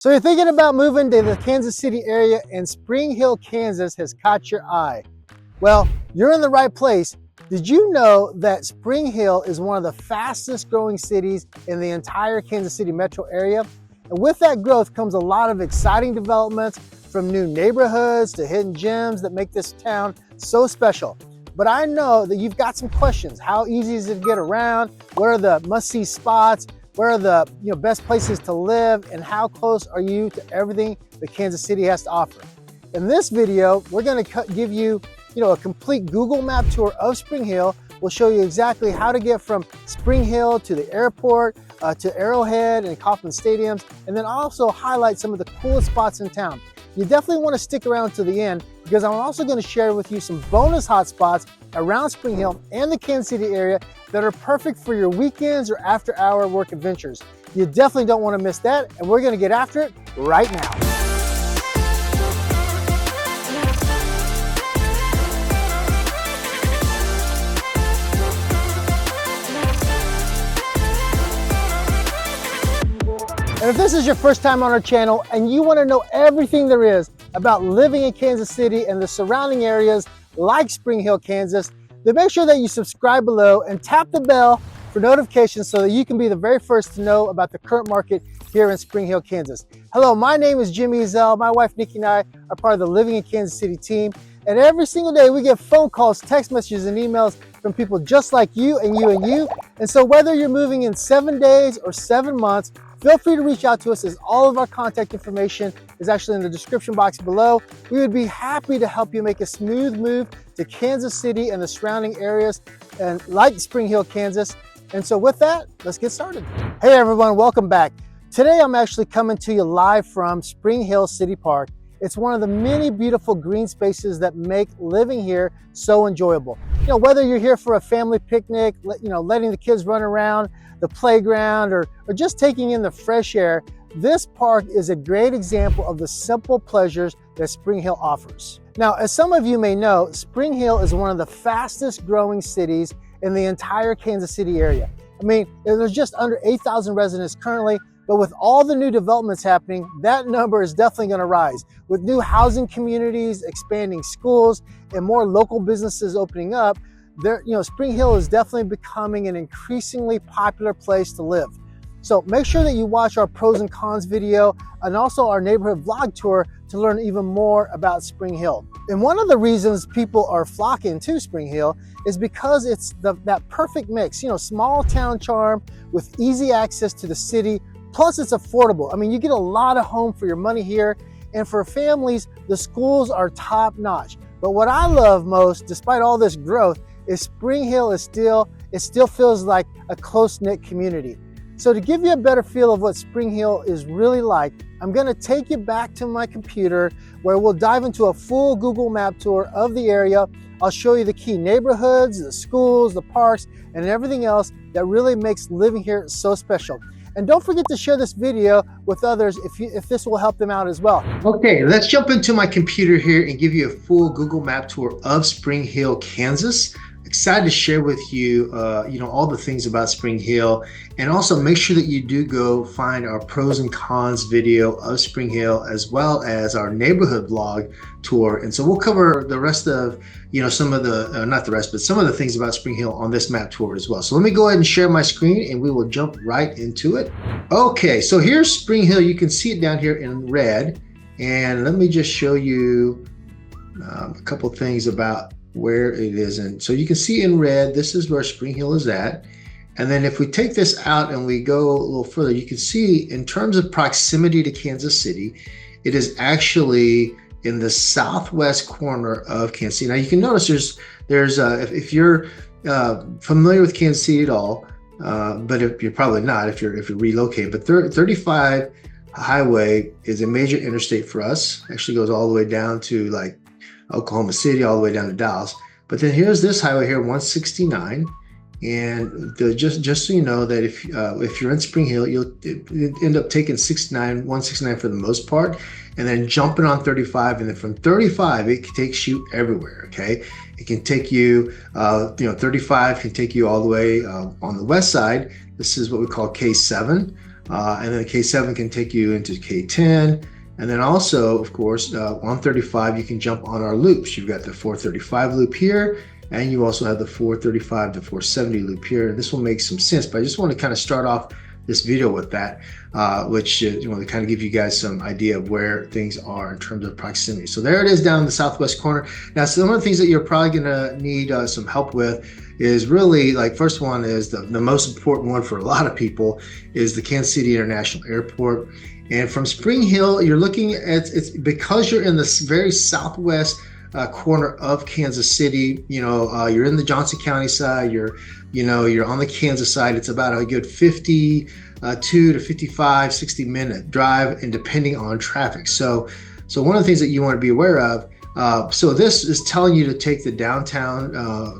So you're thinking about moving to the Kansas City area and Spring Hill, Kansas has caught your eye. Well, you're in the right place. Did you know that Spring Hill is one of the fastest growing cities in the entire Kansas City metro area? And with that growth comes a lot of exciting developments, from new neighborhoods to hidden gems that make this town so special. But I know that you've got some questions. How easy is it to get around? What are the must-see spots? Where are the best places to live? And how close are you to everything that Kansas City has to offer? In this video, we're going to give you a complete Google map tour of Spring Hill. We'll show you exactly how to get from Spring Hill to the airport, to Arrowhead and Kauffman stadiums, and then also highlight some of the coolest spots in town. You definitely want to stick around to the end, because I'm also going to share with you some bonus hotspots around Spring Hill and the Kansas City area that are perfect for your weekends or after-hour work adventures. You definitely don't want to miss that, and we're going to get after it right now. And if this is your first time on our channel and you want to know everything there is about living in Kansas City and the surrounding areas like Spring Hill, Kansas, then make sure that you subscribe below and tap the bell for notifications so that you can be the very first to know about the current market here in Spring Hill, Kansas. Hello, my name is Jimmy Zell. My wife Nikki and I are part of the Living in Kansas City team. And every single day we get phone calls, text messages, and emails from people just like you and you and you. And so whether you're moving in 7 days or 7 months, feel free to reach out to us, as all of our contact information is actually in the description box below. We would be happy to help you make a smooth move to Kansas City and the surrounding areas, and like Spring Hill, Kansas. And so with that, let's get started. Hey everyone, welcome back. Today I'm actually coming to you live from Spring Hill City Park. It's one of the many beautiful green spaces that make living here so enjoyable. Whether you're here for a family picnic, letting the kids run around the playground, or just taking in the fresh air, this park is a great example of the simple pleasures that Spring Hill offers. Now, as some of you may know, Spring Hill is one of the fastest growing cities in the entire Kansas City area. I mean, there's just under 8,000 residents currently, but with all the new developments happening, that number is definitely going to rise. With new housing communities, expanding schools, and more local businesses opening up, Spring Hill is definitely becoming an increasingly popular place to live. So make sure that you watch our pros and cons video and also our neighborhood vlog tour to learn even more about Spring Hill. And one of the reasons people are flocking to Spring Hill is because it's that perfect mix, small town charm with easy access to the city, plus it's affordable. I mean, you get a lot of home for your money here, and for families, the schools are top notch. But what I love most, despite all this growth, is Spring Hill still feels like a close-knit community. So to give you a better feel of what Spring Hill is really like, I'm going to take you back to my computer, where we'll dive into a full Google map tour of the area. I'll show you the key neighborhoods, the schools, the parks, and everything else that really makes living here so special. And don't forget to share this video with others if this will help them out as well. Okay, let's jump into my computer here and give you a full Google map tour of Spring Hill, Kansas. Excited to share with you, all the things about Spring Hill, and also make sure that you do go find our pros and cons video of Spring Hill, as well as our neighborhood vlog tour. And so we'll cover the rest of, some of the, not the rest, but some of the things about Spring Hill on this map tour as well. So let me go ahead and share my screen and we will jump right into it. Okay, so here's Spring Hill. You can see it down here in red. And let me just show you a couple things about where it is. And so you can see in red, this is where Spring Hill is at. And then if we take this out and we go a little further, you can see in terms of proximity to Kansas City, it is actually in the southwest corner of Kansas City. Now you can notice there's if you're familiar with Kansas City at all, but if you're probably not, if you're relocated, but 35 highway is a major interstate for us. Actually goes all the way down to like Oklahoma City, all the way down to Dallas. But then here's this highway here, 169. And just so you know that if you're in Spring Hill, you'll end up taking 169 for the most part, and then jumping on 35, and then from 35 it takes you everywhere. Okay, it can take you, 35 can take you all the way on the west side. This is what we call K7. and then K7 can take you into K10. And then also, of course, on 35, you can jump on our loops. You've got the 435 loop here, and you also have the 435 to 470 loop here. This will make some sense, but I just want to kind of start off this video with that, which you want to kind of give you guys some idea of where things are in terms of proximity. So there it is down in the southwest corner. Now, some of the things that you're probably going to need some help with is really, like, first one is the most important one for a lot of people is the Kansas City International Airport. And from Spring Hill, you're looking at, it's because you're in this very southwest corner of Kansas City. You're in the Johnson County side. You're on the Kansas side. It's about a good 52 to 55, 60-minute drive, and depending on traffic. So one of the things that you want to be aware of. So this is telling you to take the downtown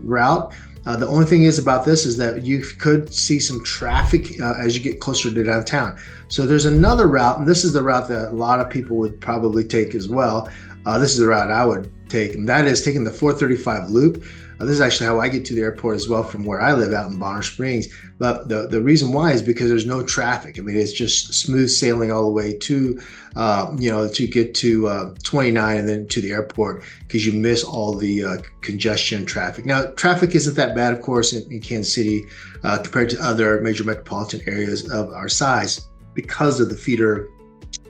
route. The only thing is about this is that you could see some traffic as you get closer to downtown. So there's another route, and this is the route that a lot of people would probably take as well. This is the route I would take, and that is taking the 435 loop. This is actually how I get to the airport as well from where I live out in Bonner Springs. But the reason why is because there's no traffic. I mean, it's just smooth sailing all the way to, to get to 29 and then to the airport, because you miss all the congestion traffic. Now, traffic isn't that bad, of course, in Kansas City compared to other major metropolitan areas of our size because of the feeder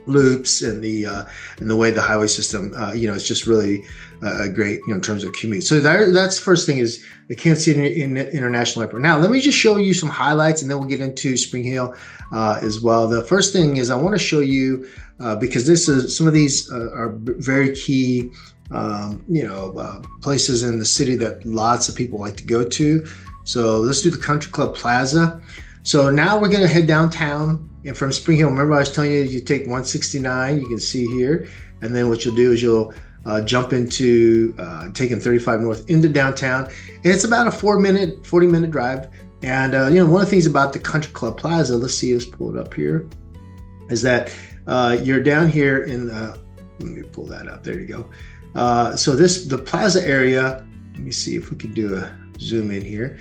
loops and the way the highway system, it's just really great, in terms of commute. So that's the first thing is the Kansas City International Airport. Now, let me just show you some highlights, and then we'll get into Spring Hill as well. The first thing is I want to show you, because some of these are very key, places in the city that lots of people like to go to. So let's do the Country Club Plaza. So now we're going to head downtown, and from Spring Hill, remember I was telling you, you take 169, you can see here, and then what you'll do is you'll jump into taking 35 north into downtown, and it's about a 40-minute drive. And one of the things about the Country Club Plaza, let's pull it up here, is that you're down here in the, let me pull that up, there you go. So the plaza area, let me see if we can do a zoom in here.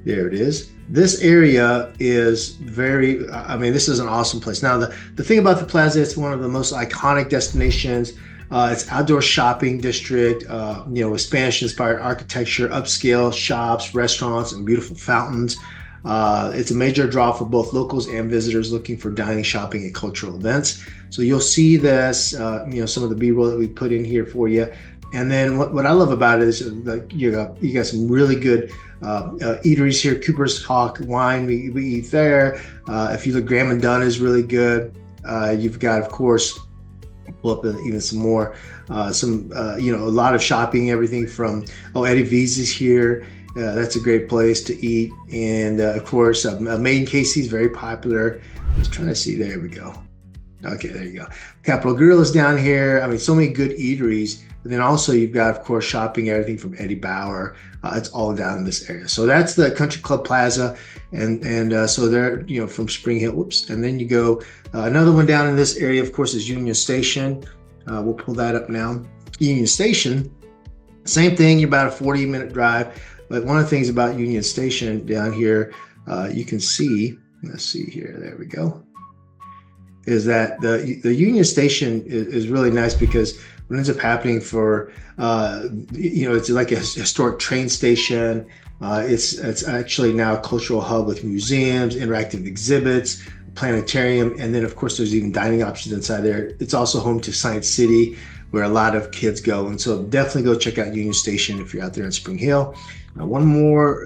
There it is. This area is this is an awesome place. Now, the thing about the plaza, it's one of the most iconic destinations. It's outdoor shopping district, with Spanish-inspired architecture, upscale shops, restaurants, and beautiful fountains. It's a major draw for both locals and visitors looking for dining, shopping, and cultural events. So you'll see this, some of the B-roll that we put in here for you. And then what I love about it is you got some really good eateries here. Cooper's Hawk Wine, we eat there. If you look, Graham and Dunn is really good. You've got, of course, pull up even some more, a lot of shopping, everything from, Eddie V's is here. That's a great place to eat. And of course, Made in KC is very popular. I was trying to see, there we go. Okay, there you go. Capitol Grill is down here. I mean, so many good eateries. And then also you've got, of course, shopping, everything from Eddie Bauer. It's all down in this area. So that's the Country Club Plaza. And so there, from Spring Hill, whoops. And then you go, another one down in this area, of course, is Union Station. We'll pull that up now. Union Station, same thing, you're about a 40-minute drive. But one of the things about Union Station down here, you can see, let's see here, there we go, is that the Union Station is really nice because what ends up happening for, it's like a historic train station. It's actually now a cultural hub with museums, interactive exhibits, planetarium, and then of course there's even dining options inside there. It's also home to Science City, where a lot of kids go, and so definitely go check out Union Station if you're out there in Spring Hill. One more,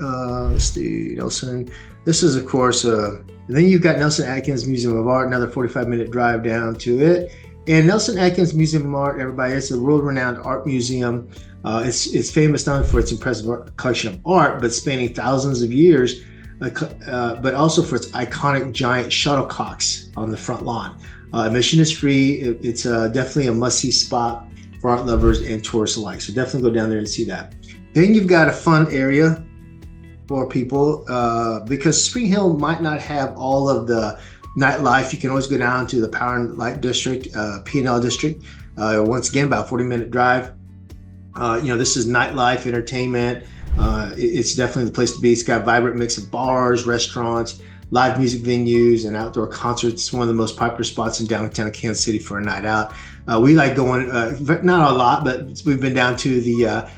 let's do Nelson. This is, of course, and then you've got Nelson Atkins Museum of Art, another 45-minute drive down to it. And Nelson Atkins Museum of Art, everybody, it's a world-renowned art museum. It's famous not only for its impressive collection of art, but spanning thousands of years, but also for its iconic giant shuttlecocks on the front lawn. Admission is free. It's definitely a must-see spot for art lovers and tourists alike. So definitely go down there and see that. Then you've got a fun area for people because Spring Hill might not have all of the nightlife. You can always go down to the Power and Light District, P&L District. Once again, about 40-minute drive. This is nightlife, entertainment. It's definitely the place to be. It's got a vibrant mix of bars, restaurants, live music venues and outdoor concerts. It's one of the most popular spots in downtown Kansas City for a night out. We like going, not a lot, but we've been down to the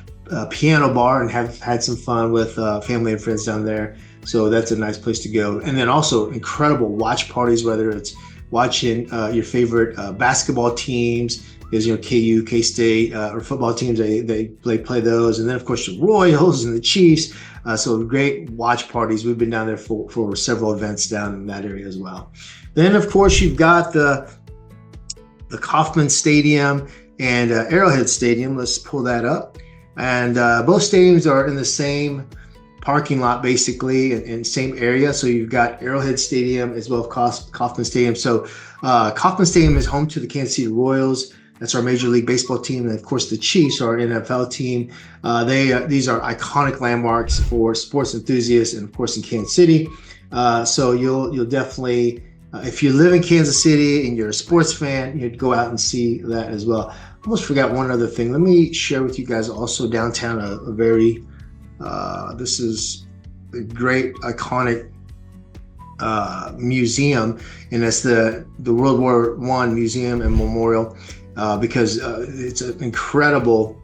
piano bar and have had some fun with family and friends down there. So that's a nice place to go. And then also incredible watch parties, whether it's watching your favorite basketball teams, is KU, K-State, or football teams. They play those, and then of course the Royals and the Chiefs. So great watch parties. We've been down there for several events down in that area as well. Then of course you've got the Kauffman Stadium and Arrowhead Stadium. Let's pull that up. And both stadiums are in the same parking lot, basically, in same area. So you've got Arrowhead Stadium as well as Kauffman Stadium. So Kauffman Stadium is home to the Kansas City Royals. That's our Major League Baseball team. And of course, the Chiefs are our NFL team. These are iconic landmarks for sports enthusiasts and of course in Kansas City. So you'll definitely, if you live in Kansas City and you're a sports fan, you'd go out and see that as well. Almost forgot one other thing. Let me share with you guys also downtown a very, this is a great iconic museum, and that's the World War I Museum and Memorial, because it's an incredible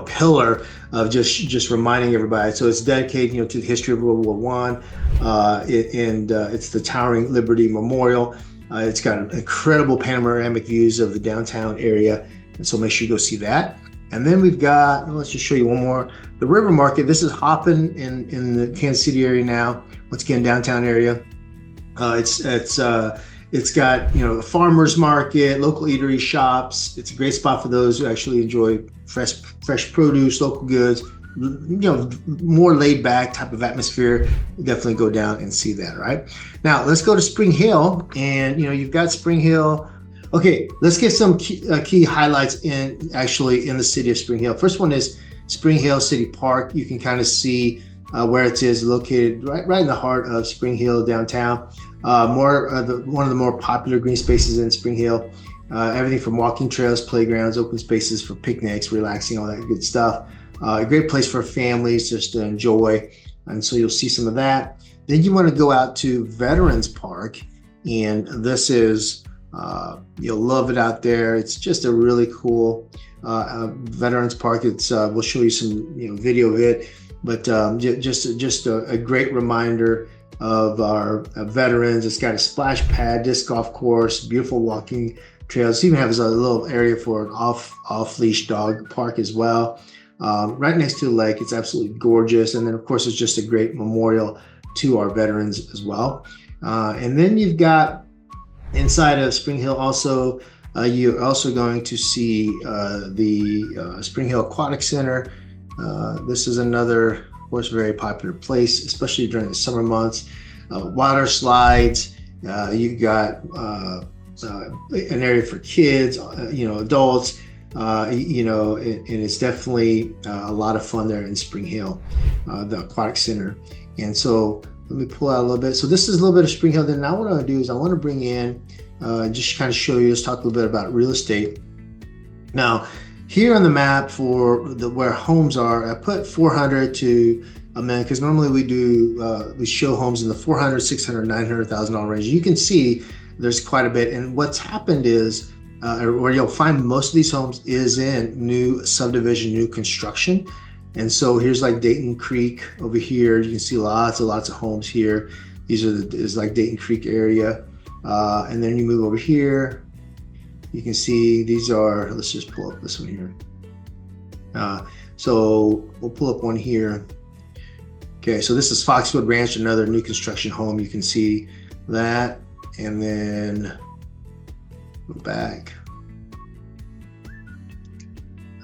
pillar of just reminding everybody. So it's dedicated to the history of World War I, and it's the Towering Liberty Memorial. It's got incredible panoramic views of the downtown area, and so make sure you go see that. And then we've got, let's just show you one more, the River Market. This is hopping in the Kansas City area now. Once again, downtown area. It's got a farmers market, local eatery shops. It's a great spot for those who actually enjoy fresh produce, local goods. More laid back type of atmosphere. Definitely go down and see that. Right now, let's go to Spring Hill, and you've got Spring Hill. Okay, let's get some key highlights in the city of Spring Hill. First one is Spring Hill City Park. You can kind of see where it is located, right in the heart of Spring Hill downtown. One of the more popular green spaces in Spring Hill. Everything from walking trails, playgrounds, open spaces for picnics, relaxing, all that good stuff. A great place for families just to enjoy, and so you'll see some of that. Then you want to go out to Veterans Park, and this is you'll love it out there. It's just a really cool Veterans Park. It's we'll show you some video of it, but just a great reminder of our veterans. It's got a splash pad, disc golf course, beautiful walking trails. It even has a little area for an off-leash dog park as well. Right next to the lake. It's absolutely gorgeous. And then of course it's just a great memorial to our veterans as well. And then you've got inside of Spring Hill also, you're also going to see the Spring Hill Aquatic Center. This is another, of course, very popular place, especially during the summer months. Water slides. You've got an area for kids, adults. And it's definitely a lot of fun there in Spring Hill, the Aquatic Center. And so let me pull out a little bit. So this is a little bit of Spring Hill. Then now what I want to do is I want to bring in, just kind of show you, let's talk a little bit about real estate. Now, here on the map for where homes are, I put 400 to $1 million, because normally we show homes in the $400,000, $600,000, $900,000 range. You can see there's quite a bit. And what's happened is, where you'll find most of these homes is in new subdivision, new construction. And so here's like Dayton Creek over here. You can see lots of homes here. Is like Dayton Creek area. And then you move over here. You can see these are, let's just pull up this one here. So we'll pull up one here. Okay, so this is Foxwood Ranch, another new construction home. You can see that. And then go back.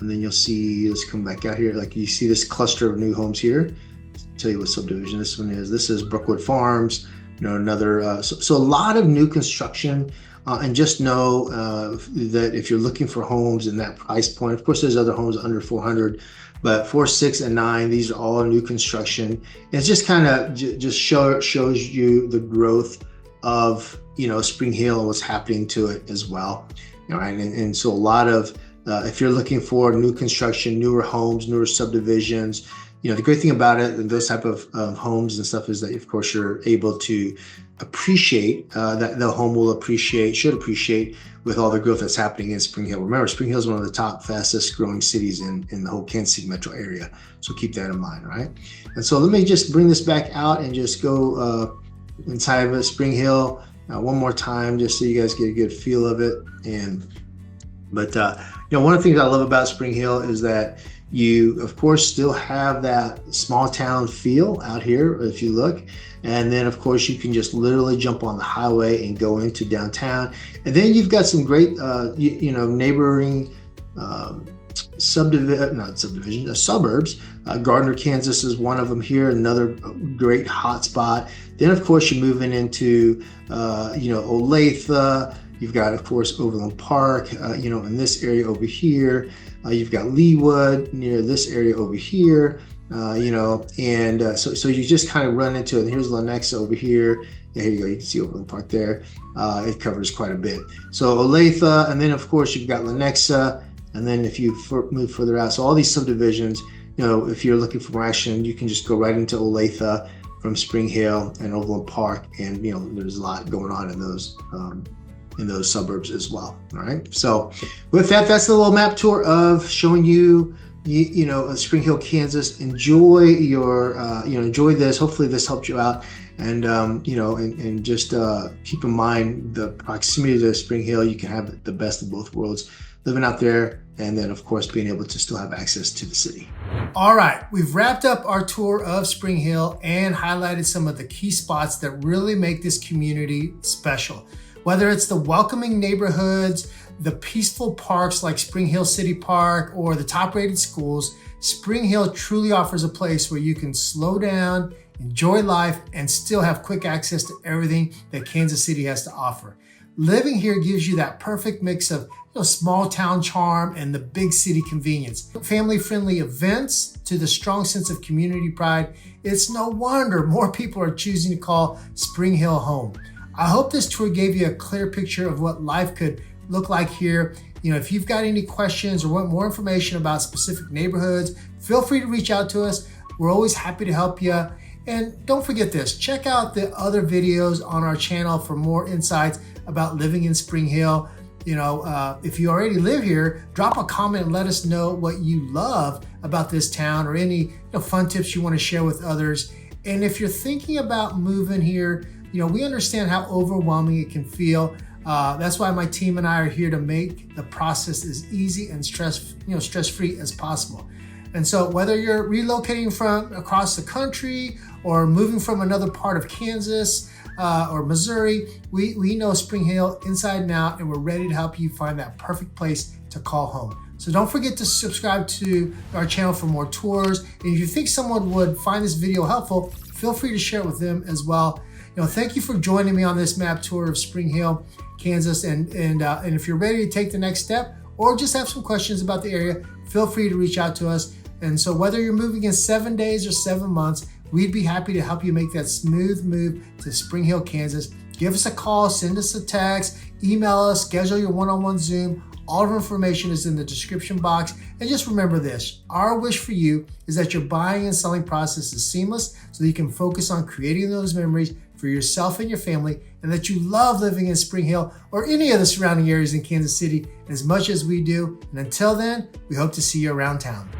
And then you'll see, let's come back out here. Like you see this cluster of new homes here. I'll tell you what subdivision this one is. This is Brookwood Farms, another, so a lot of new construction. And just know that if you're looking for homes in that price point, of course, there's other homes under 400, but 4, 6, and 9, these are all new construction. And it's just kind of shows you the growth of Spring Hill and what's happening to it as well. And so a lot of if you're looking for new construction, newer homes, newer subdivisions, the great thing about it and those type of homes and stuff is that, of course, you're able to appreciate that the home should appreciate with all the growth that's happening in Spring Hill. Remember, Spring Hill is one of the top fastest growing cities in the whole Kansas City metro area. So keep that in mind, right? And so let me just bring this back out and just go inside of Spring Hill one more time, just so you guys get a good feel of it. But one of the things I love about Spring Hill is that you, of course, still have that small town feel out here if you look. And then, of course, you can just literally jump on the highway and go into downtown. And then you've got some great, neighboring suburbs. Gardner, Kansas is one of them here, another great hot spot. Then, of course, you're moving into, Olathe. You've got, of course, Overland Park, in this area over here. You've got Leawood near this area over here, so you just kind of run into it. And here's Lenexa over here. Yeah, here you go. You can see Overland Park there. It covers quite a bit. So Olathe, and then, of course, you've got Lenexa. And then if you move further out, so all these subdivisions, if you're looking for more action, you can just go right into Olathe from Spring Hill and Overland Park. And, there's a lot going on in those suburbs as well. All right. So with that, that's the little map tour of showing you, Spring Hill, Kansas. Enjoy enjoy this. Hopefully this helped you out. And, and just keep in mind the proximity to Spring Hill. You can have the best of both worlds, living out there, and then, of course, being able to still have access to the city. All right, we've wrapped up our tour of Spring Hill and highlighted some of the key spots that really make this community special. Whether it's the welcoming neighborhoods, the peaceful parks like Spring Hill City Park, or the top-rated schools, Spring Hill truly offers a place where you can slow down, enjoy life, and still have quick access to everything that Kansas City has to offer. Living here gives you that perfect mix of small town charm and the big city convenience. Family-friendly events to the strong sense of community pride. It's no wonder more people are choosing to call Spring Hill home. I hope this tour gave you a clear picture of what life could look like here. If you've got any questions or want more information about specific neighborhoods, feel free to reach out to us. We're always happy to help you. And don't forget this, check out the other videos on our channel for more insights about living in Spring Hill. If you already live here, drop a comment and let us know what you love about this town, or any fun tips you want to share with others. And if you're thinking about moving here, we understand how overwhelming it can feel. That's why my team and I are here to make the process as easy and stress-free as possible. And so whether you're relocating from across the country or moving from another part of Kansas or Missouri, we know Spring Hill inside and out, and we're ready to help you find that perfect place to call home. So don't forget to subscribe to our channel for more tours. And if you think someone would find this video helpful, feel free to share it with them as well. Thank you for joining me on this map tour of Spring Hill, Kansas. And if you're ready to take the next step, or just have some questions about the area, feel free to reach out to us. And so whether you're moving in 7 days or 7 months, we'd be happy to help you make that smooth move to Spring Hill, Kansas. Give us a call, send us a text, email us, schedule your one-on-one Zoom. All of our information is in the description box. And just remember this, our wish for you is that your buying and selling process is seamless, so that you can focus on creating those memories for yourself and your family, and that you love living in Spring Hill or any of the surrounding areas in Kansas City as much as we do. And until then, we hope to see you around town.